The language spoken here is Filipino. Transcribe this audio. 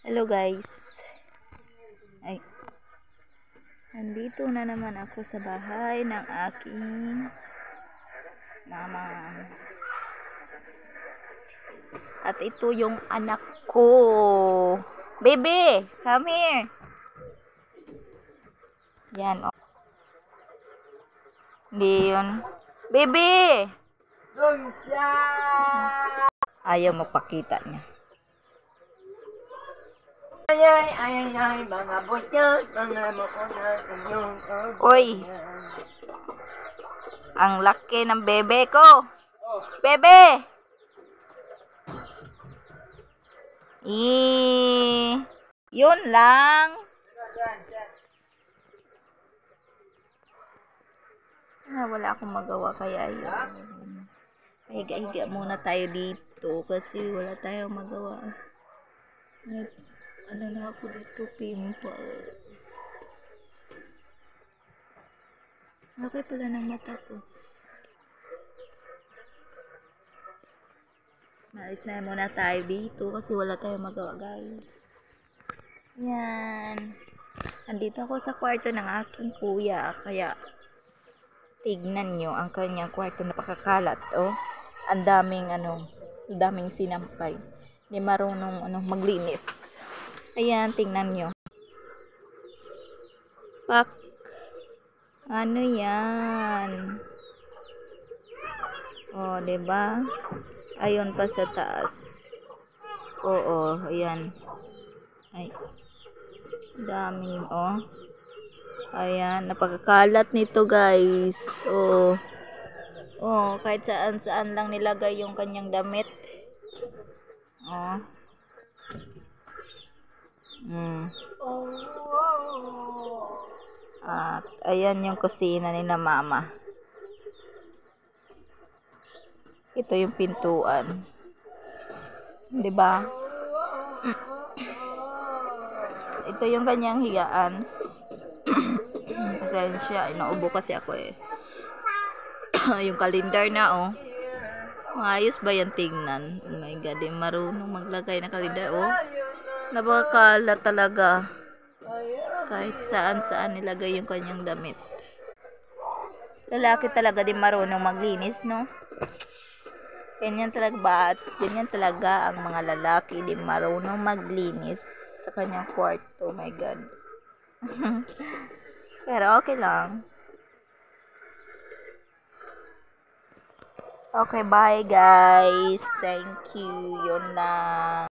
Hello guys. Ay, nandito na naman ako sa bahay ng aking mama. At ito yung anak ko. Baby, come here. Yan, oh. Hindi yun. Baby! Doon siya! Ayaw magpakita niya. Ay, mga bunyag, mga mukunyag, Uy! Ang laki ng bebe ko! Bebe! Yun lang. Wala akong magawa kaya yun. Higa-higa muna tayo dito kasi wala tayong magawa. Ano na ako dito, pimples. Okay pala ng mata ko. Alis na muna tayo dito kasi wala tayong magawa, guys. Yan. Andito ako sa kwarto ng aking kuya. Kaya, tignan nyo ang kanyang kwarto. Napakakalat, oh. Ang daming sinampay. Hindi marunong, maglinis. Ayan, tingnan nyo. Pak. Ano yan? Oh, diba? Ayun pa sa taas. Oo, ayan. Ay. Daming, oh. Ayan, napakakalat nito, guys. Oh. Oh, kahit saan lang nilagay yung kanyang damit. Oh. At ayan yung kusina ni na mama. Ito yung pintuan. 'Di ba? Ito yung kanyang higaan. Pasensya, inaubo kasi ako eh. Yung kalendar na, oh. Maayos ba yan tingnan? Oh my God, marunong maglagay ng kalendar, oh. Napakakalat talaga. Kahit saan nilagay yung kanyang damit. Lalaki talaga din marunong maglinis, no? Ganyan talaga ang mga lalaki din marunong maglinis sa kanyang kwarto. Oh my God. Pero okay lang. Okay, bye guys. Thank you. Yun lang.